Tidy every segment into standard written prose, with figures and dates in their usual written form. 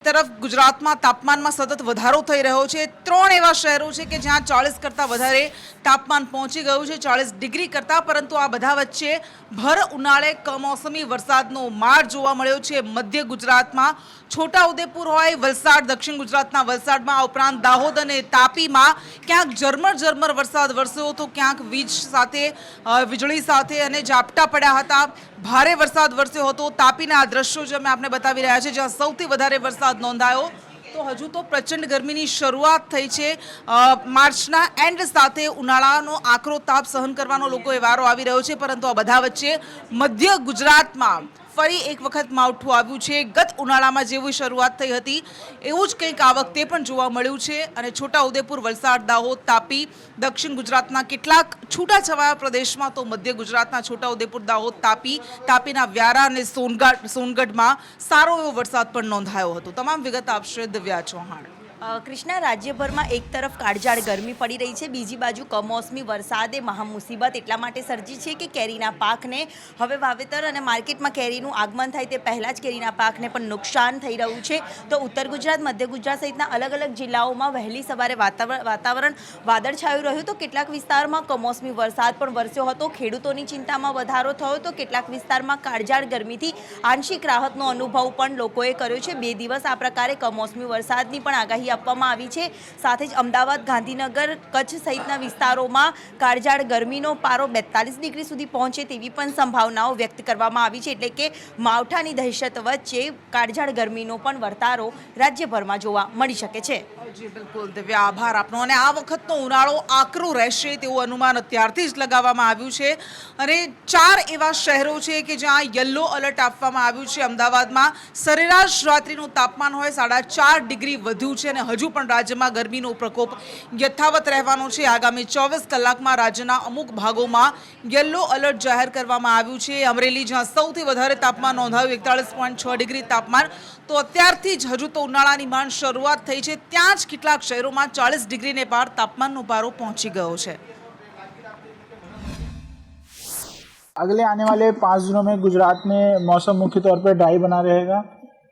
तरफ गुजरात में तापमान में सतत વધારો થઈ રહ્યો છે। ત્રણ એવા શહેરો છે કે જ્યાં 40 કરતા વધારે તાપમાન પહોંચી ગયું છે, 40 ડિગ્રી કરતા। પરંતુ આ બધા વચ્ચે ભર ઉનાળે કમોસમી વરસાદનો માર જોવા મળ્યો છે। મધ્ય ગુજરાતમાં છોટાઉદેપુર હોય, વલસાડ, દક્ષિણ ગુજરાતના વલસાડમાં, આ ઉપરાંત દાહોદ અને તાપીમાં ક્યાંક ઝરમર વરસાદ વરસ્યો તો ક્યાંક વીજળી સાથે અને ઝાપટા પડ્યા હતા। ભારે વરસાદ વરસ્યો હતો। તાપીના આ દ્રશ્યો જે અમે આપને બતાવી રહ્યા છે, જ્યાં સૌથી વધારે વરસાદ નોંધાયો। તો હજુ તો પ્રચંડ ગરમીની શરૂઆત થઈ છે। માર્ચના એન્ડ સાથે ઉનાળાનો આકરો તાપ સહન કરવાનો લોકોએ વારો આવી રહ્યો છે। પરંતુ આ બધા વચ્ચે મધ્ય ગુજરાતમાં ફરી એક વખત માવઠું આવ્યું છે। ગત ઉનાળામાં જેવી શરૂઆત થઈ હતી એવું જ કંઈક આ વખતે પણ જોવા મળ્યું છે। અને છોટાઉદેપુર, વલસાડ, દાહોદ, તાપી, દક્ષિણ ગુજરાતના કેટલાક છૂટાછવાયા પ્રદેશમાં, તો મધ્ય ગુજરાતના છોટાઉદેપુર, દાહોદ, તાપીના વ્યારા અને સોનગઢમાં સારો એવો વરસાદ પણ નોંધાયો હતો। તમામ વિગત આપશે દિવ્યા ચૌહાણ। કૃષ્ણા, રાજ્યભરમાં એક તરફ કાળઝાળ ગરમી પડી રહી છે, બીજી બાજુ કમોસમી વરસાદે મહામુસીબત એટલા માટે સર્જી છે કે કેરીના પાકને હવે વાવેતર અને માર્કેટમાં કેરીનું આગમન થાય તે પહેલાં જ કેરીના પાકને પણ નુકસાન થઈ રહ્યું છે। તો ઉત્તર ગુજરાત, મધ્ય ગુજરાત સહિતના અલગ અલગ જિલ્લાઓમાં વહેલી સવારે વાતાવરણ વાદળછાયું રહ્યું, તો કેટલાક વિસ્તારમાં કમોસમી વરસાદ પણ વરસ્યો હતો। ખેડૂતોની ચિંતામાં વધારો થયો, તો કેટલાક વિસ્તારમાં કાળઝાળ ગરમીથી આંશિક રાહતનો અનુભવ પણ લોકોએ કર્યો છે। 2 દિવસ આ પ્રકારે કમોસમી વરસાદની પણ આગાહી આપવામાં આવી છે। સાથે જ અમદાવાદ, ગાંધીનગર, કચ્છ સહિતના વિસ્તારોમાં કાળઝાળ ગરમીનો પારો 42 ડિગ્રી સુધી પહોંચે તેવી પણ સંભાવનાઓ વ્યક્ત કરવામાં આવી છે। એટલે કે માવઠાની દહેશત વચ્ચે કાળઝાળ ગરમીનો પણ વર્તારો રાજ્યભરમાં જોવા મળી શકે છે। જી બિલકુલ દિવ્યા, આભાર આપનો। અને આ વખતનો ઉનાળો આકરો રહેશે તેવું અનુમાન અત્યારથી જ લગાવવામાં આવ્યું છે। અને 4 એવા શહેરો છે કે જ્યાં યલો એલર્ટ આપવામાં આવ્યું છે। અમદાવાદમાં સરેરાશ રાત્રિનું તાપમાન હોય 4.5 ડિગ્રી વધ્યું છે અને હજુ પણ રાજ્યમાં ગરમીનો પ્રકોપ યથાવત રહેવાનો છે। આગામી 24 કલાકમાં રાજ્યના અમુક ભાગોમાં યલો એલર્ટ જાહેર કરવામાં આવ્યું છે। અમરેલી, જ્યાં સૌથી વધારે તાપમાન નોંધાયું 41.6 ડિગ્રી તાપમાન, તો અત્યારથી જ હજુ તો ઉનાળાની માંડ શરૂઆત થઈ છે, ત્યાં જ કેટલાક શહેરોમાં 40 ડિગ્રીને પાર તાપમાનનો પારો પહોંચી ગયો છે। अगले आने वाले 5 दिनों में गुजरात में मौसम मुख्य तौर पर ड्राई बना रहेगा।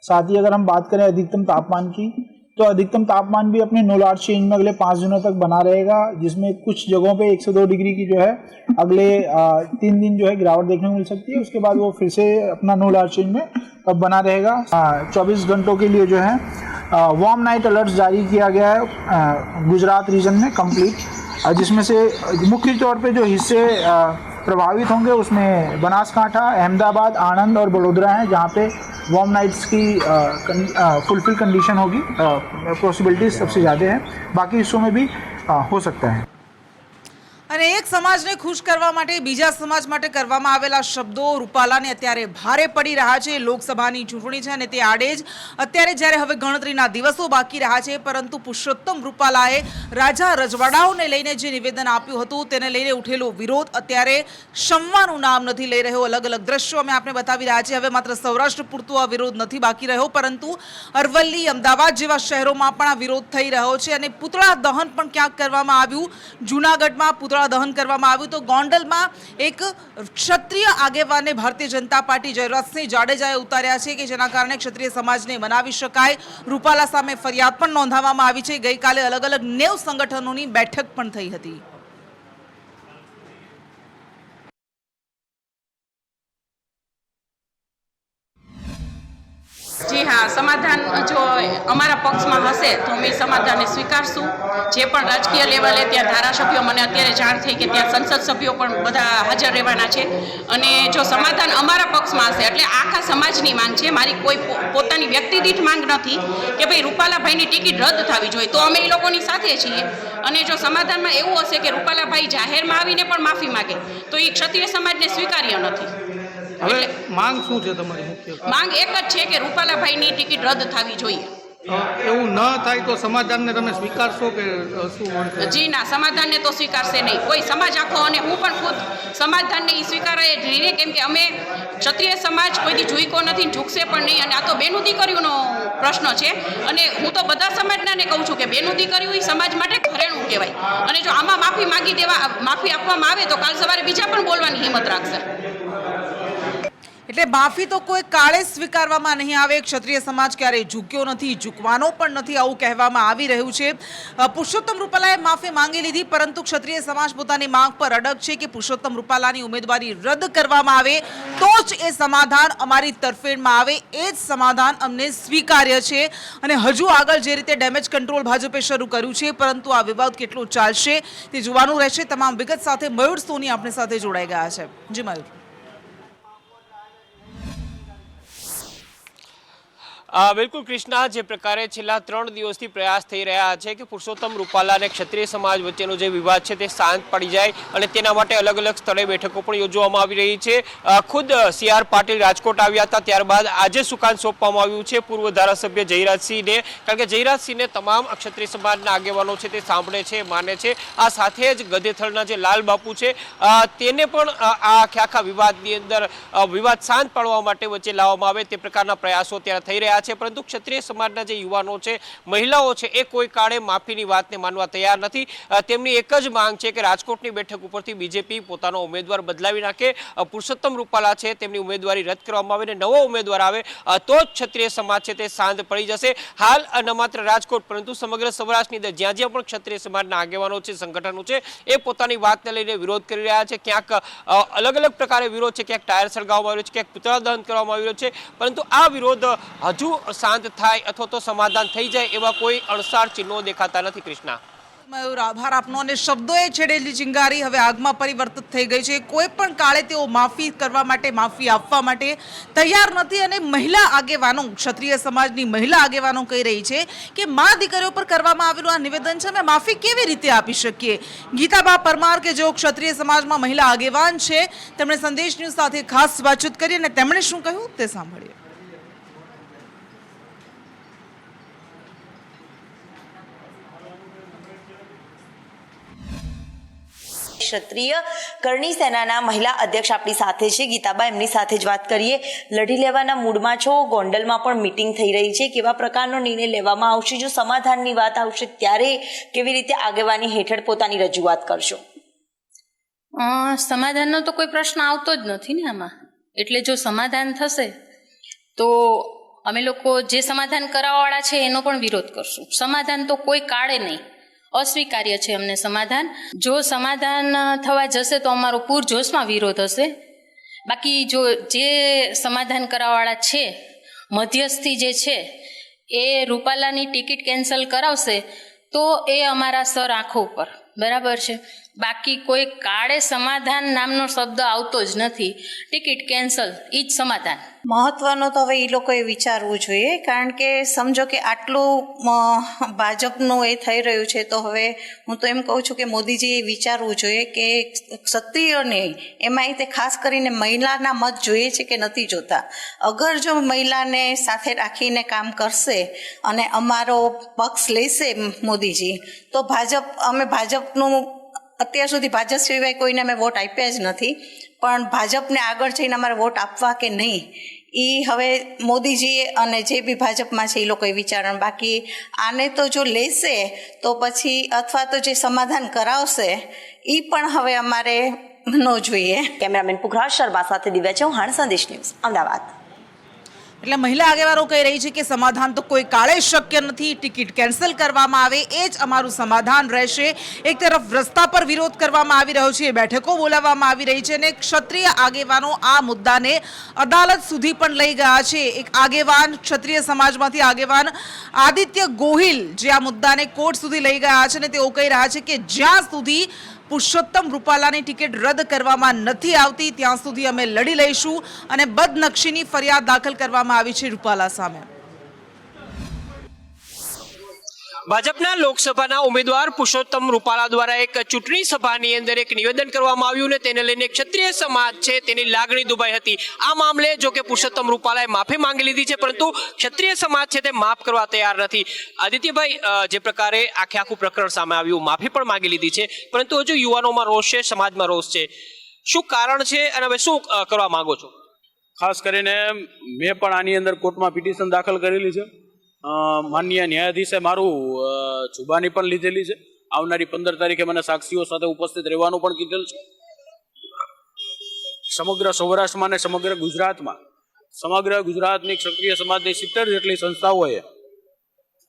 साथ ही अगर हम बात करें अधिकतम तापमान की, तो अधिकतम तापमान भी अपने नो लार्ज चेंज में अगले 5 दिनों तक बना रहेगा, जिसमें कुछ जगहों पे 1 से 2 डिग्री की जो है अगले 3 दिन जो है गिरावट देखने को मिल सकती है। उसके बाद वो फिर से अपना नो लार्ज चेंज में अब बना रहेगा। 24 घंटों के लिए जो है वार्म नाइट अलर्ट जारी किया गया है गुजरात रीजन में कंप्लीट, जिसमें से मुख्य तौर पे जो हिस्से प्रभावित होंगे उसमें बनासकांठा, अहमदाबाद, आणंद और बड़ोदरा हैं, जहाँ पे वार्म नाइट्स की फुलफिल कंडीशन होगी। पॉसिबिलिटीज सबसे ज़्यादा है, बाकी हिस्सों में भी हो सकता है। અને એક સમાજને ખુશ કરવા માટે બીજા સમાજ માટે કરવામાં આવેલા શબ્દો રૂપાલાને અત્યારે ભારે પડી રહ્યા છે। લોકસભાની ચૂંટણી છે અને તે આડે જ અત્યારે જ્યારે હવે ગણતરીના દિવસો બાકી રહ્યા છે, પરંતુ પુરુષોત્તમ રૂપાલાએ રાજા રજવાડાઓને લઈને જે નિવેદન આપ્યું હતું તેને લઈને ઉઠેલો વિરોધ અત્યારે શમવાનું નામ નથી લઈ રહ્યો। અલગ અલગ દ્રશ્યો અમે આપને બતાવી રહ્યા છીએ। હવે માત્ર સૌરાષ્ટ્ર પૂરતો આ વિરોધ નથી બાકી રહ્યો, પરંતુ અરવલ્લી, અમદાવાદ જેવા શહેરોમાં પણ આ વિરોધ થઈ રહ્યો છે। અને પુતળા દહન પણ ક્યાંક કરવામાં આવ્યું। જૂનાગઢમાં પુતળા દહન કરવામાં આવ્યું, તો ગોંડલમાં એક ક્ષત્રિય આગેવાને ભારતીય જનતા પાર્ટી જયરાજસિંહ જાડેજાએ ઉતાર્યા છે કે જેના કારણે ક્ષત્રિય સમાજને મનાવી શકાય। રૂપાલા સામે ફરિયાદ પણ નોંધાવવામાં આવી છે। ગઈકાલે અલગ અલગ 90 સંગઠનોની બેઠક પણ થઈ હતી। જી હા, સમાધાન જો અમારા પક્ષમાં હશે તો અમે સમાધાનને સ્વીકારશું। જે પણ રાજકીય લેવલે ત્યાં ધારાસભ્યો, મને અત્યારે જાણ થઈ કે ત્યાં સંસદ સભ્યો પણ બધા હાજર રહેવાના છે, અને જો સમાધાન અમારા પક્ષમાં હશે એટલે આખા સમાજની માંગ છે, મારી કોઈ પોતાની વ્યક્તિદીઠ માંગ નથી કે ભાઈ રૂપાલાભાઈની ટિકિટ રદ થવી જોઈએ, તો અમે એ લોકોની સાથે છીએ। અને જો સમાધાનમાં એવું હશે કે રૂપાલાભાઈ જાહેરમાં આવીને પણ માફી માગે તો એ ક્ષત્રિય સમાજને સ્વીકાર્ય નથી। હવે માંગ શું છે તમારી મુખ્ય? માંગ એક જ છે કે રૂપાલાભાઈની ટિકિટ રદ થવી જોઈએ। એવું ન થાય તો સમાધાનને તમે સ્વીકારશો કે શું? જી ના, સમાધાનને તો સ્વીકારશે નહીં કોઈ સમાજ આખો, અને હું પણ ખુદ સમાધાનને એ સ્વીકારાય જ નહીં, કેમ કે અમે ક્ષત્રિય સમાજ કોઈથી ઝૂકો નથી, ઝૂકશે પણ નહીં। અને આ તો બેનું દીકરીઓનો પ્રશ્ન છે, અને હું તો બધા સમાજનાને કહું છું કે બેનું દીકરીઓ એ સમાજ માટે ઘરેણું કહેવાય। અને જો આમાં માફી આપવામાં આવે તો કાલ સવારે બીજા પણ બોલવાની હિંમત રાખશે। એટલે માફી તો કોઈ કાળે સ્વીકારવામાં નહીં આવે. ક્ષત્રિય સમાજ ક્યારેય ઝૂક્યો નથી, ઝૂકવાનો પણ નથી, આવું કહેવામાં આવી રહ્યું છે. પુરુષોત્તમ રૂપાલાએ માફી માંગી લીધી, પરંતુ ક્ષત્રિય સમાજ પોતાની માંગ પર અડગ છે કે પુરુષોત્તમ રૂપાલાની ઉમેદવારી રદ કરવામાં આવે તો જ એ સમાધાન અમારી તરફેણમાં આવે. એ જ સમાધાન અમને સ્વીકાર્ય છે. અને હજુ આગળ જે રીતે ડેમેજ કંટ્રોલ ભાજપે શરૂ કર્યું છે, પરંતુ આ વિવાદ કેટલો ચાલશે તે જોવાનું રહેશે. તમામ વિગત સાથે મયુર સોની આપણી સાથે જોડાઈ ગયા છે. જી મયુર. બિલકુલ કૃષ્ણા, જે પ્રકારે છેલ્લા 3 દિવસથી પ્રયાસ થઈ રહ્યા છે કે પુરુષોત્તમ રૂપાલા અને ક્ષત્રિય સમાજ વચ્ચેનો જે વિવાદ છે તે શાંત પડી જાય અને તેના માટે અલગ અલગ સ્થળે બેઠકો પણ યોજવામાં આવી રહી છે. ખુદ CR પાટીલ રાજકોટ આવ્યા હતા, ત્યારબાદ આજે સુકાન સોંપવામાં આવ્યું છે પૂર્વ ધારાસભ્ય જયરાજસિંહને, કારણ કે જયરાજસિંહને તમામ ક્ષત્રિય સમાજના આગેવાનો છે તે સાંભળે છે, માને છે. આ સાથે જ ગધેથળના જે લાલ બાપુ છે તેને પણ આ આખા વિવાદની અંદર વિવાદ શાંત પાડવા માટે વચ્ચે લાવવામાં આવે તે પ્રકારના પ્રયાસો ત્યારે થઈ રહ્યા છે. પરંતુ ક્ષત્રિય સમાજના જે યુવાનો છે, મહિલાઓ છે, એ કોઈ કાળે માફીની વાતને માનવા તૈયાર નથી. તેમની એક જ માંગ છે કે રાજકોટની બેઠક ઉપરથી બીજેપી પોતાનો ઉમેદવાર બદલાવી નાખે, પુરુષોત્તમ રૂપાલા છે તેમની ઉમેદવારી રદ કરવામાં આવે અને નવો ઉમેદવાર આવે તો જ ક્ષત્રિય સમાજ છે તે શાંત પડી જશે. હાલ ન માત્ર રાજકોટ પરંતુ સમગ્ર સૌરાષ્ટ્રની અંદર જ્યાં જ્યાં પણ ક્ષત્રિય સમાજના આગેવાનો છે, સંગઠનો છે, એ પોતાની વાતને લઈને વિરોધ કરી રહ્યા છે. ક્યાંક અલગ અલગ પ્રકારે વિરોધ છે, ક્યાંક ટાયર સળગાવવામાં આવ્યો છે, ક્યાંક પુતળા દહન કરવામાં આવ્યો છે. પરંતુ આ વિરોધ હજુ શાંત થાય અથવા તો સમાધાન થઈ જાય એવા કોઈ અણસાર ચિહ્નો દેખાતા નથી. કૃષ્ણા, મયુર, આભાર આપનો. અને શબ્દોએ છેડેલી ચિંગારી હવે આગમાં પરિવર્તિત થઈ ગઈ છે. કોઈ પણ કાળે તેઓ માફી કરવા માટે, માફી આપવા માટે તૈયાર નથી. અને મહિલા આગેવાનો, ક્ષત્રિય સમાજની મહિલા આગેવાનો કહી રહી છે કે મા દીકરીઓ પર કરવામાં આવેલું આ નિવેદન છે, અમે માફી કેવી રીતે આપી શકીએ. ગીતાબા પરમાર કે જેઓ ક્ષત્રિય સમાજમાં મહિલા આગેવાન છે, તેમણે સંદેશ ન્યૂઝ સાથે ખાસ વાતચીત કરી અને તેમણે શું કહ્યું તે સાંભળીએ. ક્ષત્રિય કરણી સેનાના મહિલા અધ્યક્ષ આપણી સાથે છે, ગીતાબા, એમની સાથે જ વાત કરીએ. લડી લેવાના મૂડમાં છો, ગોંડલમાં પણ મીટિંગ થઈ રહી છે, કેવા પ્રકારનો નિર્ણય લેવામાં આવશે? જો સમાધાનની વાત આવશે ત્યારે કેવી રીતે આગેવાની હેઠળ પોતાની રજૂઆત કરશો? સમાધાનનો તો કોઈ પ્રશ્ન આવતો જ નથી ને આમાં. એટલે જો સમાધાન થશે તો અમે લોકો જે સમાધાન કરાવવાવાળા છે એનો પણ વિરોધ કરશું. સમાધાન તો કોઈ કાળે નહીં, અસ્વીકાર્ય છે અમને સમાધાન. જો સમાધાન થવા જશે તો અમારો પૂરજોશમાં વિરોધ હશે. બાકી જો જે સમાધાન કરાવવાવાળા છે, મધ્યસ્થી જે છે, એ રૂપાલાની ટિકિટ કેન્સલ કરાવશે તો એ અમારા સર આંખો ઉપર, બરાબર છે. બાકી કોઈ કાળે સમાધાન નામનો શબ્દ આવતો જ નથી. ટિકિટ કેન્સલ એ જ સમાધાન. મહત્વનો તો હવે એ લોકોએ વિચારવું જોઈએ, કારણ કે સમજો કે આટલું ભાજપનું એ થઈ રહ્યું છે તો હવે હું તો એમ કહું છું કે મોદીજીએ વિચારવું જોઈએ કે ક્ષત્રિયોને, એમાં તે ખાસ કરીને મહિલાના મત જોઈએ છે કે નથી જોતા. અગર જો મહિલાને સાથે રાખીને કામ કરશે અને અમારો પક્ષ લેશે મોદીજી, તો અમે ભાજપનું અત્યાર સુધી ભાજપ સિવાય કોઈને અમે વોટ આપ્યા જ નથી, પણ ભાજપને આગળ જઈને અમારે વોટ આપવા કે નહીં એ હવે મોદીજીએ અને જે બી ભાજપમાં છે એ લોકોએ વિચારણ. બાકી આને તો જો લેશે તો પછી અથવા તો જે સમાધાન કરાવશે એ પણ હવે અમારે ન જોઈએ. કેમેરામેન પુખરાજ શર્મા સાથે દિવ્યા ચૌહાણ, સંદેશ ન્યૂઝ, અમદાવાદ. એટલે મહિલા આગેવાનો કહી રહી છે કે સમાધાન તો કોઈ કાળે શક્ય નથી. ટિકિટ કેન્સલ કરવામાં આવે એ જ અમારું સમાધાન રહેશે. એક તરફ રસ્તા પર વિરોધ કરવામાં આવી રહ્યો છે, બેઠકો બોલાવવામાં આવી રહી છે અને ક્ષત્રિય આગેવાનો આ મુદ્દાને અદાલત સુધી પણ લઈ ગયા છે. એક આગેવાન, ક્ષત્રિય સમાજમાંથી આગેવાન આદિત્ય ગોહિલ જે આ મુદ્દાને કોર્ટ સુધી લઈ ગયા છે અને તેઓ કહી રહ્યા છે કે જ્યાં સુધી પુરુષોત્તમ રૂપાલાની ટિકિટ રદ કરવામાં નથી આવતી ત્યાં સુધી અમે લડી લઈશું. અને બદનક્ષીની ફરિયાદ દાખલ કરવામાં આવી છે રૂપાલા સામે. ભાજપના લોકસભાના ઉમેદવાર પુરુષોત્તમ રૂપાલા દ્વારા એક ચૂંટણી સભાની અંદર એક નિવેદન કરવામાં આવ્યું ને તેને લઈને ક્ષત્રિય સમાજ છે તેની લાગણી દુભાઈ હતી. આ મામલે જો કે પુરુષોત્તમ રૂપાલાએ માફી માંગી લીધી છે, પરંતુ ક્ષત્રિય સમાજ છે તે માફ કરવા તૈયાર નથી. આદિત્યભાઈ, જે પ્રકારે આખું પ્રકરણ સામે આવ્યું, માફી પણ માંગી લીધી છે, પરંતુ હજુ યુવાનોમાં રોષ છે, સમાજમાં રોષ છે. શું કારણ છે અને હવે શું કરવા માંગો છો? ખાસ કરીને મેં પણ આની અંદર કોર્ટમાં પિટિશન દાખલ કરેલી છે. માનનીય ન્યાયાધીશે મારું જુબાની પણ લીધેલી છે. આવનારી 15 તારીખે મને સાક્ષીઓ સાથે ઉપસ્થિત રહેવાનું પણ કીધેલ છે. સમગ્ર સૌરાષ્ટ્રમાં અને સમગ્ર ગુજરાતની ક્ષત્રિય સમાજની 70 જેટલી સંસ્થાઓએ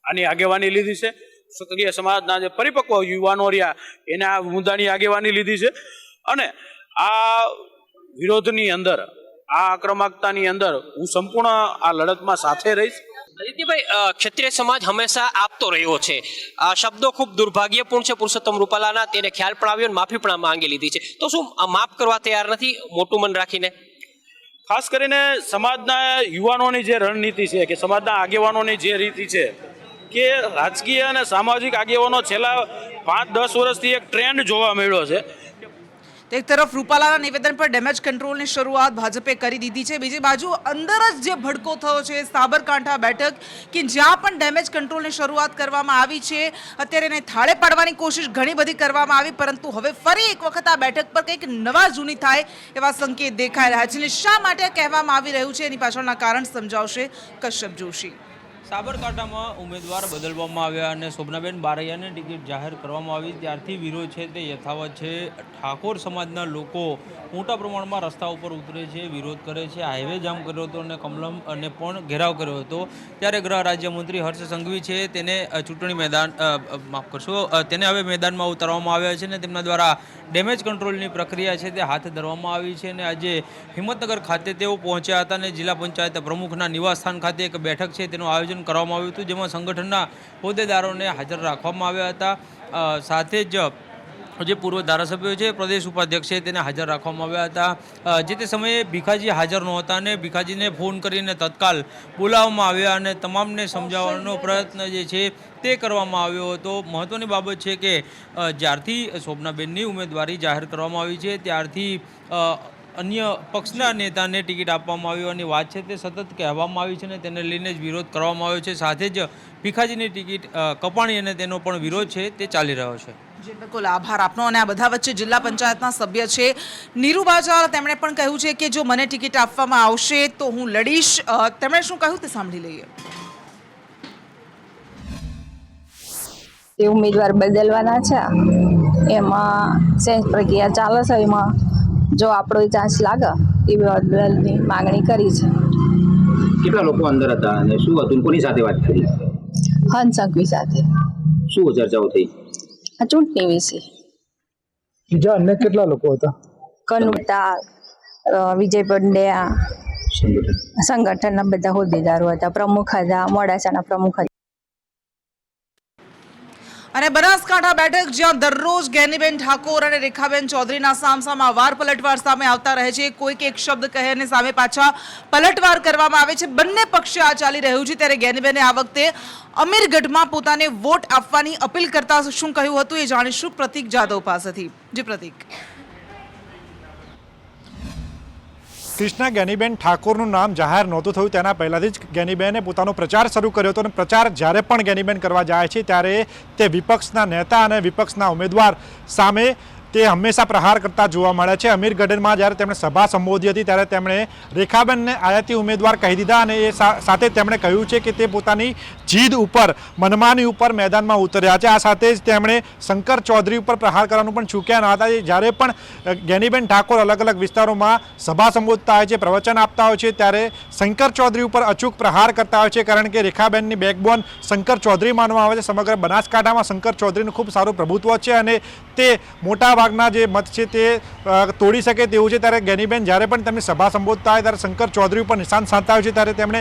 આની આગેવાની લીધી છે. ક્ષત્રિય સમાજના જે પરિપક્વ યુવાનો રહ્યા એને આ મુદ્દાની આગેવાની લીધી છે અને આ વિરોધની અંદર, આ આક્રમકતાની અંદર હું સંપૂર્ણ આ લડતમાં સાથે રહીશ. આદિત્યભાઈ, ક્ષત્રિય સમાજ હંમેશા આપતો રહ્યો છે. આ શબ્દો ખૂબ દુર્ભાગ્યપૂર્ણ છે પુરુષોત્તમ રૂપાલાના, તેને ખ્યાલ પણ આવ્યો અને માફી પણ માંગી લીધી છે. તો શું આ માફ કરવા તૈયાર નથી મોટું મન રાખીને? ખાસ કરીને સમાજના યુવાનોની જે રણનીતિ છે કે સમાજના આગેવાનોની જે રીતિ છે કે રાજકીય અને સામાજિક આગેવાનો છેલ્લા 5-10 વર્ષથી એક ટ્રેન્ડ જોવા મળ્યો છે. એક તરફ રૂપાલાના નિવેદન પર ડેમેજ કંટ્રોલની શરૂઆત ભાજપે કરી દીધી છે, બીજી બાજુ અંદર જ જે ભડકો થયો છે સાબરકાંઠા બેઠક કે જ્યાં પણ ડેમેજ કંટ્રોલની શરૂઆત કરવામાં આવી છે, અત્યારે એને થાળે પાડવાની કોશિશ ઘણી બધી કરવામાં આવી, પરંતુ હવે ફરી એક વખત આ બેઠક પર કંઈક નવા જૂની થાય એવા સંકેત દેખાઈ રહ્યા છે. શા માટે કહેવામાં આવી રહ્યું છે એની પાછળના કારણ સમજાવશે કશ્યપ જોશી. સાબરકાંઠામાં ઉમેદવાર બદલવામાં આવ્યા અને શોભનાબેન બારૈયાને ટિકિટ જાહેર કરવામાં આવી ત્યારથી વિરોધ છે તે યથાવત છે. ઠાકોર સમાજના લોકો મોટા પ્રમાણમાં રસ્તા ઉપર ઉતરે છે, વિરોધ કરે છે. હાઈવે જામ કર્યો હતો અને કમલમ અને પણ ઘેરાવ કર્યો હતો. ત્યારે ગૃહ રાજ્યમંત્રી હર્ષ સંઘવી છે તેને ચૂંટણી મેદાન તેને હવે મેદાનમાં ઉતારવામાં આવ્યા છે અને તેમના દ્વારા ડેમેજ કંટ્રોલની પ્રક્રિયા છે તે હાથ ધરવામાં આવી છે. અને આજે હિંમતનગર ખાતે તેઓ પહોંચ્યા હતા અને જિલ્લા પંચાયત પ્રમુખના નિવાસસ્થાન ખાતે એક બેઠક છે તેનું આયોજન કરવામાં આવ્યું હતું, જેમાં સંગઠનના હોદ્દેદારોને હાજર રાખવામાં આવ્યા હતા. સાથે જ જે પૂર્વ ધારાસભ્યો છે, પ્રદેશ ઉપાધ્યક્ષ છે તેને હાજર રાખવામાં આવ્યા હતા. જે તે સમયે ભીખાજી હાજર નહોતા અને ભીખાજીને ફોન કરીને તત્કાલ બોલાવવામાં આવ્યા અને તમામને સમજાવવાનો પ્રયત્ન જે છે તે કરવામાં આવ્યો હતો. મહત્ત્વની બાબત છે કે જ્યારથી શોભનાબેનની ઉમેદવારી જાહેર કરવામાં આવી છે ત્યારથી અન્ય પક્ષના નેતાને ટિકિટ આપવામાં આવ્યો અને વાત છે તે સતત કહેવામાં આવી છે અને તેને લઈને જ વિરોધ કરવામાં આવ્યો છે. સાથે જ ભીખાજીની ટિકિટ કપાણી અને તેનો પણ વિરોધ છે તે ચાલી રહ્યો છે. જી બિલકુલ, આભાર આપનો. અને આ બધા વચ્ચે જિલ્લા પંચાયતના સભ્ય છે નીરુ બાજાર, તેમણે પણ કહ્યું છે કે જો મને ટિકિટ આપવામાં આવશે તો હું લડીશ. તેમણે શું કહ્યું તે સાંભળી લઈએ. તે ઉમેદવાર બદલવાના છે, એમાં સેન્સ પ્રક્રિયા ચાલે છે. એમાં જો આપણો ચાન્સ લાગે એ બદલની માંગણી કરી છે. કેટલા લોકો અંદર હતા અને શું હતું, કોની સાથે વાત કરી? હંસ સંઘવી સાથે. શું ચર્ચાઓ થઈ? આ ચૂંટણી વિશે. બીજા અન્ય કેટલા લોકો હતા? કનુતા, વિજય પંડ્યા, સંગઠનના બધા હોદ્દેદારો હતા, પ્રમુખ હતા, મોડાસાના પ્રમુખ હતા. અને બનાસકાંઠા બેઠક જ્યાં દરરોજ જ્ઞાનીબેન ઠાકોર અને રેખાબેન ચૌધરીના સામસામા વાર પલટવાર સામે આવતા રહે છે. કોઈક એક શબ્દ કહે અને સામે પાછા પલટવાર કરવામાં આવે છે. બંને પક્ષે આ ચાલી રહ્યું છે. ત્યારે જ્ઞાનીબેને આ વખતે અમીરગઢમાં પોતાને વોટ આપવાની અપીલ કરતા શું કહ્યું હતું એ જાણીશું પ્રતિક જાદવ પાસેથી. જી પ્રતિક. કૃષ્ણા, જ્ઞાનીબેન ઠાકોરનું નામ જાહેર નહોતું થયું તેના પહેલાંથી જ જ્ઞાનીબેને પોતાનો પ્રચાર શરૂ કર્યો હતો અને પ્રચાર જ્યારે પણ જ્ઞાનીબેન કરવા જાય છે ત્યારે તે વિપક્ષના નેતા અને વિપક્ષના ઉમેદવાર સામે તે હંમેશા પ્રહાર કરતા જોવા મળે છે. અમીરગઢમાં જ્યારે તેમણે સભા સંબોધી હતી ત્યારે તેમણે રેખાબેનને આયાતી ઉમેદવાર કહી દીધા અને એ સાથે તેમણે કહ્યું છે કે તે પોતાની જીદ ઉપર, મનમાની ઉપર મેદાનમાં ઉતર્યા છે. આ સાથે જ તેમણે શંકર ચૌધરી ઉપર પ્રહાર કરવાનું પણ ચૂક્યા ન હતા. જ્યારે પણ જ્ઞાનીબેન ઠાકોર અલગ અલગ વિસ્તારોમાં સભા સંબોધતા હોય છે, પ્રવચન આપતા હોય છે ત્યારે શંકર ચૌધરી ઉપર અચૂક પ્રહાર કરતા હોય છે, કારણ કે રેખાબેનની બેકબોન શંકર ચૌધરી માનવામાં આવે છે. સમગ્ર બનાસકાંઠામાં શંકર ચૌધરીનું ખૂબ સારું પ્રભુત્વ છે અને તે મોટા ભાગના જે મત છે તે તોડી શકે તેવું છે. ત્યારે જ્ઞાનીબેન જ્યારે પણ તેમની સભા સંબોધતા હોય ત્યારે શંકર ચૌધરી ઉપર નિશાન સાધતા હોય છે. ત્યારે તેમણે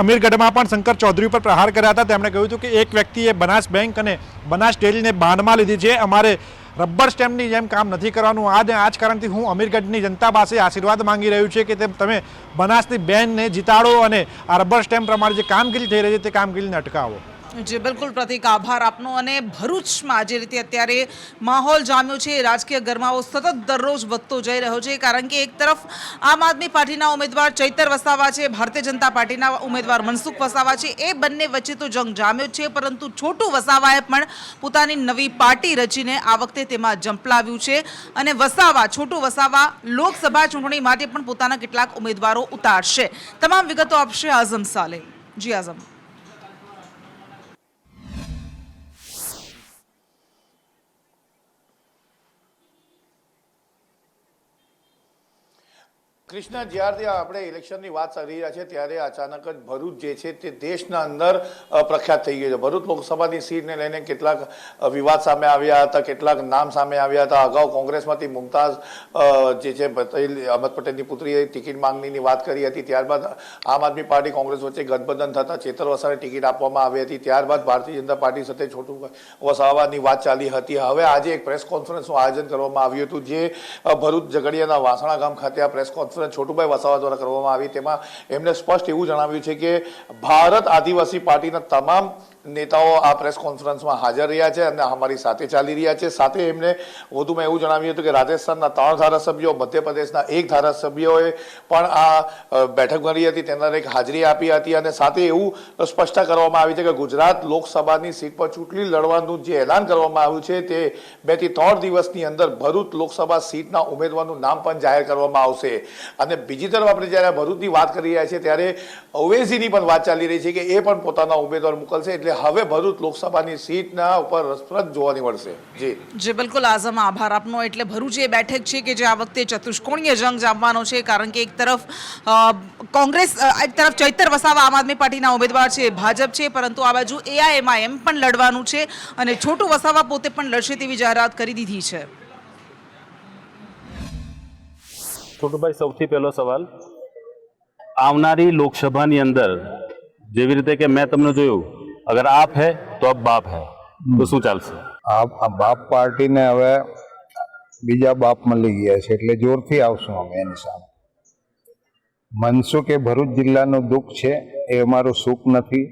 અમીરગઢમાં પણ શંકર ચૌધરી ઉપર પ્રહાર કર્યા હતા. તેમણે કહ્યું હતું કે એક વ્યક્તિએ બનાસ બેંક અને બનાસ ડેરીને બાંધમાં લીધી છે. અમારે રબર સ્ટેમ્પની જેમ કામ નથી કરવાનું. આ જ કારણથી હું અમીરગઢની જનતા પાસે આશીર્વાદ માંગી રહ્યું છે કે તમે બનાસની બેનને જીતાડો અને આ રબર સ્ટેમ્પ પ્રમાણે જે કામગીરી થઈ રહી છે તે કામગીરીને અટકાવો. જી બિલકુલ પ્રતિક, આભાર આપનો. અને ભરૂચમાં જે રીતે અત્યારે માહોલ જામ્યો છે, રાજકીય ગરમાવો સતત દરરોજ વધતો જઈ રહ્યો છે. કારણ કે એક તરફ આમ આદમી પાર્ટીના ઉમેદવાર ચૈતર વસાવા છે, ભારતીય જનતા પાર્ટીના ઉમેદવાર મનસુખ વસાવા છે, એ બંને વચ્ચે તો જંગ જામ્યો છે. પરંતુ છોટુ વસાવાએ પણ પોતાની નવી પાર્ટી રચીને આ વખતે તેમાં ઝંપલાવ્યું છે અને છોટુ વસાવા લોકસભા ચૂંટણી માટે પણ પોતાના કેટલાક ઉમેદવારો ઉતારશે. તમામ વિગતો આપશે આઝમ સાલે. જી આઝમ. કૃષ્ણ, જ્યારથી આપણે ઇલેક્શનની વાત કરી રહ્યા છે ત્યારે અચાનક જ ભરૂચ જે છે તે દેશના અંદર પ્રખ્યાત થઈ ગયું છે. ભરૂચ લોકસભાની સીટને લઈને કેટલાક વિવાદ સામે આવ્યા હતા, કેટલાક નામ સામે આવ્યા હતા. અગાઉ કોંગ્રેસમાંથી મુમતાઝ જે છે અહમદ પટેલની પુત્રીએ ટિકિટ માંગણીની વાત કરી હતી. ત્યારબાદ આમ આદમી પાર્ટી કોંગ્રેસ વચ્ચે ગઠબંધન થતાં ચેતર વસાવાને ટિકિટ આપવામાં આવી હતી. ત્યારબાદ ભારતીય જનતા પાર્ટી સાથે છોટુ વસાવાની વાત ચાલી હતી. હવે આજે એક પ્રેસ કોન્ફરન્સનું આયોજન કરવામાં આવ્યું હતું, જે ભરૂચ ઝઘડિયાના વાસણા ગામ ખાતે આ પ્રેસ કોન્ફરન્સ છોટુભાઈ વસાવા દ્વારા કરવામાં આવી. તેમાં એમણે સ્પષ્ટ એવું જણાવ્યું છે કે ભારત આદિવાસી પાર્ટીના તમામ નેતાઓ આ પ્રેસ કોન્ફરન્સમાં હાજર રહ્યા છે અને અમારી સાથે ચાલી રહ્યા છે. સાથે એમણે વધુમાં એવું જણાવ્યું હતું કે રાજસ્થાનના 3 ધારાસભ્યો, મધ્યપ્રદેશના 1 ધારાસભ્યોએ પણ આ બેઠક મળી હતી, તેના એક હાજરી આપી હતી. અને સાથે એવું સ્પષ્ટતા કરવામાં આવી છે કે ગુજરાત લોકસભાની સીટ પર ચૂંટણી લડવાનું જે એલાન કરવામાં આવ્યું છે તે 2 થી 3 દિવસની અંદર ભરૂચ લોકસભા સીટના ઉમેદવારનું નામ પણ જાહેર કરવામાં આવશે. અને બીજી તરફ આપણે જ્યારે ભરૂચની વાત કરી રહ્યા છીએ ત્યારે અવેસીની પણ વાત ચાલી રહી છે કે એ પણ પોતાના ઉમેદવાર મોકલશે. એટલે હવે ભરૂચ લોકસભાની સીટના ઉપર રસપ્રદ જોવાની મળશે. જી બિલકુલ આઝમ, આભાર આપનો. એટલે ભરૂચ એ બેઠક છે કે જે આ વખતે ચતુષ્કોણીય જંગ જામવાનો છે, કારણ કે એક તરફ કોંગ્રેસ, એક તરફ ચૈતર વસાવા આમ આદમી પાર્ટીના ઉમેદવાર છે, ભાજપ છે, પરંતુ આ બાજુ AIMIM પણ લડવાનું છે અને છોટુ વસાવા પોતે પણ લડશે તેવી જાહેરાત કરી દીધી છે. છોટુભાઈ, સૌથી પહેલો સવાલ, આવનારી લોકસભાની અંદર જેવી રીતે કે મેં તમને જોયું, અગર આપ હે તો અબ બાપ હે, તો શું ચાલશે? આ બાપ પાર્ટીને હવે બીજા બાપ મળી ગયા છે એટલે જોરથી આવશું અમે એની સામે. મનસુખ એ ભરૂચ જિલ્લાનું દુઃખ છે, એ અમારું સુખ નથી.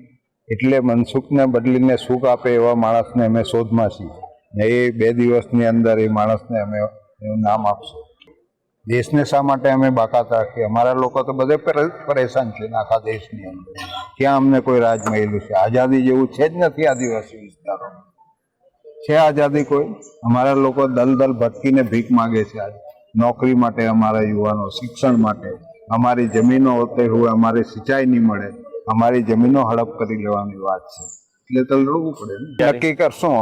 એટલે મનસુખને બદલીને સુખ આપે એવા માણસને અમે શોધમાં છીએ ને એ 2 દિવસની અંદર એ માણસને અમે એનું નામ આપશું. દેશને શા માટે અમે બાકાત રાખીએ? અમારા લોકો તો બધે પરેશાન છે આખા દેશની અંદર. ક્યાં અમને કોઈ રાજ મળેલું છે? આઝાદી જેવું છે જ નથી આદિવાસી વિસ્તારોમાં. છે આઝાદી કોઈ? અમારા લોકો દલદલ ભટકીને ભીખ માગે છે આજે નોકરી માટે, અમારા યુવાનો શિક્ષણ માટે. અમારી જમીનો હોતે હોય અમારે સિંચાઈ નહીં મળે, અમારી જમીનો હડપ કરી લેવાની વાત છે. એટલે તો લડવું પડે ને. નક્કી કરશું.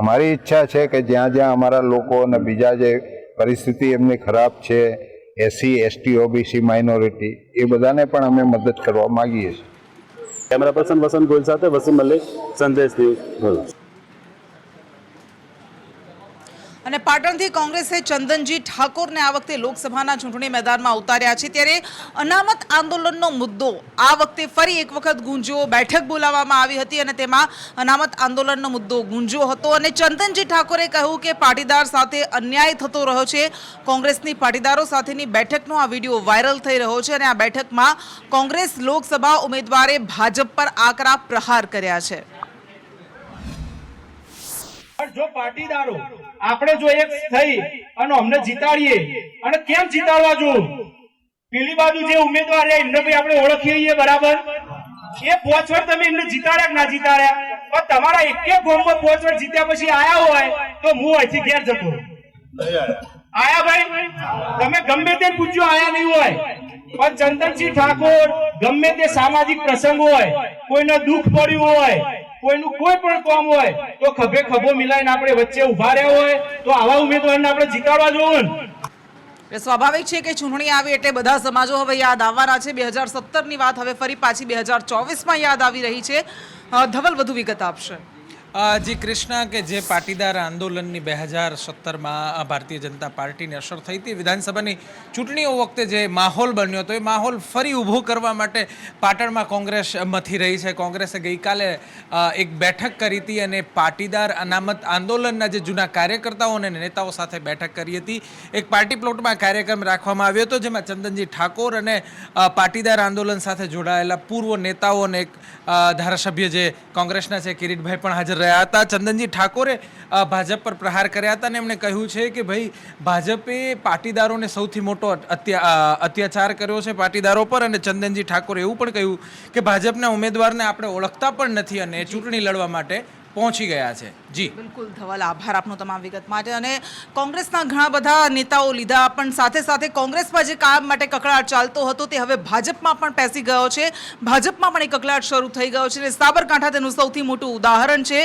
અમારી ઈચ્છા છે કે જ્યાં જ્યાં અમારા લોકો અને બીજા જે પરિસ્થિતિ એમની ખરાબ છે, SC ST OBC માઇનોરિટી, એ બધાને પણ અમે મદદ કરવા માંગીએ છીએ. કેમેરા પર્સન વસંત ગોયલ સાથે વસીમ મલિક, સંદેશ ન્યૂઝ. અને પાટણથી કોંગ્રેસે ચંદનજી ઠાકોરને આ વખતે લોકસભાના ચૂંટણી મેદાનમાં ઉતાર્યા છે. ત્યારે અનામત આંદોલનનો મુદ્દો આ વખતે ફરી એક વખત ગુંજ્યો. બેઠક બોલાવવામાં આવી હતી અને તેમાં અનામત આંદોલનનો મુદ્દો ગુંજ્યો હતો અને ચંદનજી ઠાકોરે કહ્યું કે પાટીદાર સાથે અન્યાય થતો રહ્યો છે. કોંગ્રેસની પાટીદારો સાથેની બેઠકનો આ વિડીયો વાયરલ થઈ રહ્યો છે અને આ બેઠકમાં કોંગ્રેસ લોકસભા ઉમેદવારે ભાજપ પર આકરા પ્રહાર કર્યા છે. જો પાટીદારો આપણે જો એક થઈ અને અમને જીતાડીએ, અને કેમ જીતાડવા જો પેલી બાજુ જે ઉમેદવાર છે એમને ભાઈ આપણે ઓળખીએ બરાબર. એ 5 વાર તમે એમને જીતાડ્યા કે ના જીતાડ્યા, પણ તમારા એકે ગોમમાં 5 વાર જીત્યા પછી આયા હોય તો હું અહીંથી ઘેર જતો. આયા ભાઈ, તમે ગમે તે પૂછ્યો, આયા નહીં હોય. પણ ચંદનસિંહ ઠાકોર ગમે તે સામાજિક પ્રસંગ હોય, કોઈને દુઃખ પડ્યું હોય, કોઈનું કોઈ પણ કામ હોય તો ખભે ખભો મિલાઈને આપણે વચ્ચે ઉભા રહ્યા હોય તો આવા ઉમેદવારને આપણે જીતાડવા જોવું. સ્વાભાવિક છે કે ચૂંટણી આવી એટલે બધા સમાજો હવે યાદ આવવાના છે. 2017ની વાત હવે ફરી પાછી 2024માં યાદ આવી રહી છે. ધવલ વધુ વિગત આપશે. જી કૃષ્ણા, કે જે પાટીદાર આંદોલનની 2017માં ભારતીય જનતા પાર્ટીને અસર થઈ હતી, વિધાનસભાની ચૂંટણીઓ વખતે જે માહોલ બન્યો હતો એ માહોલ ફરી ઊભો કરવા માટે પાટણમાં કોંગ્રેસ મથી રહી છે. કોંગ્રેસે ગઈકાલે એક બેઠક કરી હતી અને પાટીદાર અનામત આંદોલનના જે જૂના કાર્યકર્તાઓ અને નેતાઓ સાથે બેઠક કરી હતી. એક પાર્ટી પ્લોટમાં કાર્યક્રમ રાખવામાં આવ્યો હતો જેમાં ચંદનજી ઠાકોર અને પાટીદાર આંદોલન સાથે જોડાયેલા પૂર્વ નેતાઓ અને એક ધારાસભ્ય જે કોંગ્રેસના છે કિરીટભાઈ પણ હાજર રહ્યા હતા. ચંદનજી ઠાકોરે ભાજપ પર પ્રહાર કર્યા હતા અને એમણે કહ્યું છે કે ભાઈ ભાજપે પાટીદારોને સૌથી મોટો અત્યાચાર કર્યો છે પાટીદારો પર. અને ચંદનજી ઠાકોરે એવું પણ કહ્યું કે ભાજપના ઉમેદવારને આપણે ઓળખતા પણ નથી અને ચૂંટણી લડવા માટે પહોંચી ગયા છે. જી બિલકુલ ધવલ, આભાર આપનો તમામ વિગત માટે. અને કોંગ્રેસના ઘણા બધા નેતાઓ લીધા, પણ સાથે સાથે કોંગ્રેસમાં જે કામ માટે કકળાટ ચાલતો હતો તે હવે ભાજપમાં પણ પેસી ગયો છે. ભાજપમાં પણ એક કકળાટ શરૂ થઈ ગયો છે અને સાબરકાંઠા તેનું સૌથી મોટું ઉદાહરણ છે.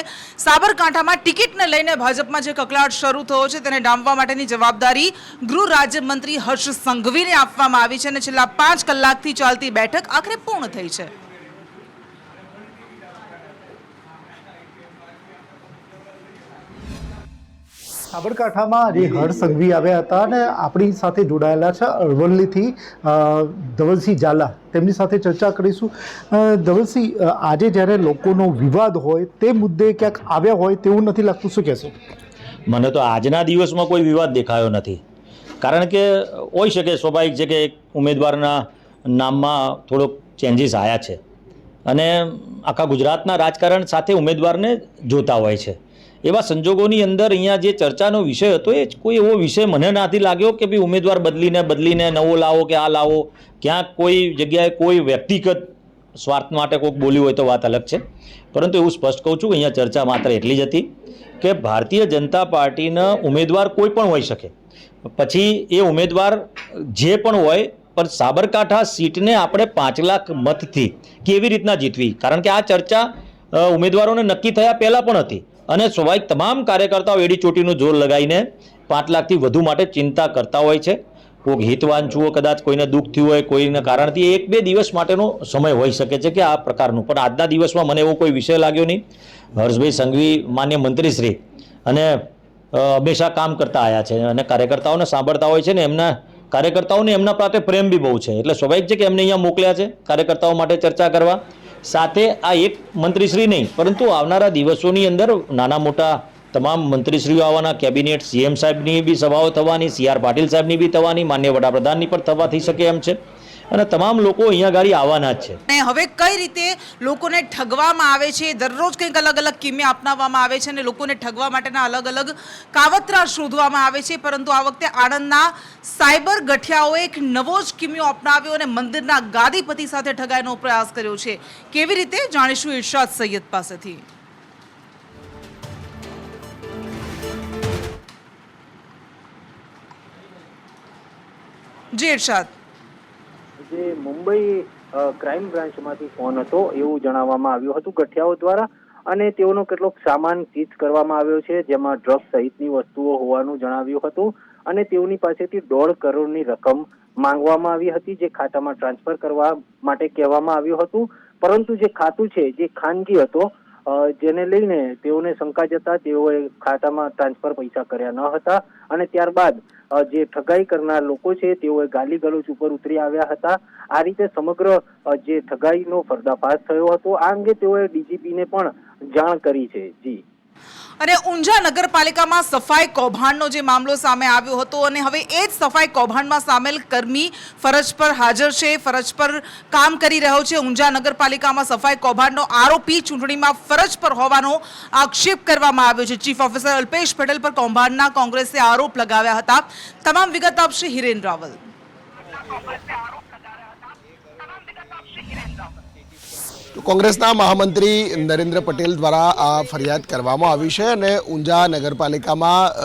સાબરકાંઠામાં ટિકિટને લઈને ભાજપમાં જે કકળાટ શરૂ થયો છે તેને ડામવા માટેની જવાબદારી ગૃહ રાજ્યમંત્રી હર્ષ સંઘવીને આપવામાં આવી છે અને છેલ્લા 5 કલાકથી ચાલતી બેઠક આખરે પૂર્ણ થઈ છે. સાબરકાંઠામાં જે હર્ષ સંઘવી આવ્યા હતા અને આપણી સાથે જોડાયેલા છે અરવલ્લીથી ધવલસિંહ ઝાલા, તેમની સાથે ચર્ચા કરીશું. ધવલસિંહ, આજે જ્યારે લોકોનો વિવાદ હોય તે મુદ્દે ક્યાંક આવ્યા હોય તેવું નથી લાગતું, શું કહેશો? મને તો આજના દિવસમાં કોઈ વિવાદ દેખાયો નથી, કારણ કે હોઈ શકે, સ્વાભાવિક છે કે એક ઉમેદવારના નામમાં થોડોક ચેન્જીસ આવ્યા છે અને આખા ગુજરાતના રાજકારણ સાથે ઉમેદવારને જોતા હોય છે. એવા સંજોગોની અંદર અહીંયા જે ચર્ચાનો વિષય હતો એ કોઈ એવો વિષય મને નથી લાગ્યો કે ભાઈ ઉમેદવાર બદલીને નવો લાવો કે આ લાવો. ક્યાંક કોઈ જગ્યાએ કોઈ વ્યક્તિગત સ્વાર્થ માટે કોઈક બોલ્યું હોય તો વાત અલગ છે, પરંતુ એવું સ્પષ્ટ કહું છું કે અહીંયા ચર્ચા માત્ર એટલી જ હતી કે ભારતીય જનતા પાર્ટીના ઉમેદવાર કોઈ પણ હોઈ શકે, પછી એ ઉમેદવાર જે પણ હોય, પણ સાબરકાંઠા સીટને આપણે 5 લાખ મતથી કેવી રીતના જીતવી, કારણ કે આ ચર્ચા ઉમેદવારોને નક્કી થયા પહેલાં પણ હતી અને સ્વાભાવિક તમામ કાર્યકર્તાઓ એડી ચોટીનું જોર લગાવીને 5 લાખથી વધુ માટે ચિંતા કરતા હોય છે. કોઈક હિતવાંચુઓ કદાચ કોઈને દુઃખ થયું હોય, કોઈના કારણથી 1-2 દિવસ માટેનો સમય હોઈ શકે છે કે આ પ્રકારનું, પણ આજના દિવસમાં મને એવો કોઈ વિષય લાગ્યો નહીં. હર્ષભાઈ સંઘવી માન્ય મંત્રીશ્રી અને હંમેશા કામ કરતા આવ્યા છે અને કાર્યકર્તાઓને સાંભળતા હોય છે ને એમના કાર્યકર્તાઓને એમના પ્રત્યે પ્રેમ બી બહુ છે, એટલે સ્વાભાવિક છે કે એમને અહીંયા મોકલ્યા છે કાર્યકર્તાઓ માટે ચર્ચા કરવા. સાથે આ એક મંત્રીશ્રી નહીં, પરંતુ આવનારા દિવસોની અંદર નાના મોટા તમામ મંત્રીશ્રીઓ આવવાના, કેબિનેટ CM સાહેબની બી સભાઓ થવાની, CR પાટીલ સાહેબની બી થવાની, માન્ય વડાપ્રધાનની પણ થવા થઈ શકે એમ છે અને તમામ લોકો અહીંયા ગાડી આવવાના જ છે. અને હવે કઈ રીતે લોકોને ઠગવામાં આવે છે, દરરોજ કંઈક અલગ અલગ કિમિયા અપનાવવામાં આવે છે અને લોકોને ઠગવા માટેના અલગ અલગ કાવતરા શોધવામાં આવે છે, પરંતુ આ વખતે આણંદના સાયબર ગઠિયાઓએ એક નવો જ કિમિયો અપનાવ્યો અને મંદિરના ગાદીપતિ સાથે ઠગાઈનો પ્રયાસ કર્યો છે. કેવી રીતે, જાણીશું ઇરશાદ સૈયદ પાસેથી. જી ઇરશાદ. જે મુંબઈ ક્રાઇમ બ્રાન્ચમાંથી ફોન હતો એવું જણાવવામાં આવ્યું હતું ગઠિયાઓ દ્વારા, અને તેઓનો કેટલોક સામાન સીઝ કરવામાં આવ્યો છે, જેમાં ડ્રગ્સ સહિતની વસ્તુઓ હોવાનું જણાવ્યું હતું અને તેઓની પાસેથી 1.5 કરોડની રકમ માંગવામાં આવી હતી, જે ખાતામાં ટ્રાન્સફર કરવા માટે કહેવામાં આવ્યું હતું. પરંતુ જે ખાતું છે જે ખાનગી હતો, જેને લઈને તેઓને શંકા જતા તેઓએ ખાતામાં ટ્રાન્સફર પૈસા કર્યા ન હતા અને ત્યારબાદ જે ઠગાઈ કરનાર લોકો છે તેઓએ ગાલી ગલોચ ઉપર ઉતરી આવ્યા હતા. આ રીતે સમગ્ર જે ઠગાઈનો પર્દાફાશ થયો હતો. આ અંગે તેઓએ DGPને પણ જાણ કરી છે. જી. અને ઊંઝા નગરપાલિકામાં સફાઈ કૌભાંડનો જે મામલો સામે આવ્યો હતો અને હવે એ જ સફાઈ કૌભાંડમાં સામેલ કર્મી ફરજ પર હાજર છે, ફરજ પર કામ કરી રહ્યો છે. ઊંઝા નગરપાલિકામાં સફાઈ કૌભાંડનો આરોપી ચૂંટણીમાં ફરજ પર હોવાનો આક્ષેપ કરવામાં આવ્યો છે. ચીફ ઓફિસર અલ્પેશ પટેલ પર કૌભાંડના કોંગ્રેસે આરોપ લગાવ્યા હતા. તમામ વિગત આપશે હિરેન રાવલ. કોંગ્રેસના મહામંત્રી નરેન્દ્ર પટેલ દ્વારા આ ફરિયાદ કરવામાં આવી છે અને ઊંઝા નગરપાલિકામાં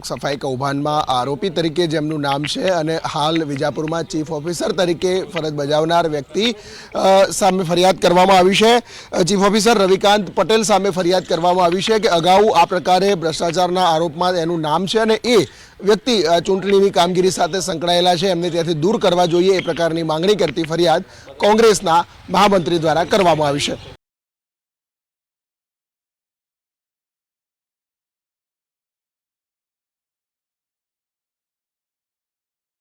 સફાઈ કૌભાંડમાં આરોપી તરીકે જેમનું નામ છે અને હાલ વિજાપુરમાં ચીફ ઓફિસર તરીકે ફરજ બજાવનાર વ્યક્તિ સામે ફરિયાદ કરવામાં આવી છે. ચીફ ઓફિસર રવિકાંત પટેલ સામે ફરિયાદ કરવામાં આવી છે કે અગાઉ આ પ્રકારે ભ્રષ્ટાચારના આરોપમાં એનું નામ છે અને એ વ્યક્તિ ચૂંટણીની કામગીરી સાથે સંકળાયેલા છે, એમને ત્યાંથી દૂર કરવા જોઈએ એ પ્રકારની માંગણી કરતી ફરિયાદ કોંગ્રેસના મહામંત્રી દ્વારા કરવામાં આવી છે.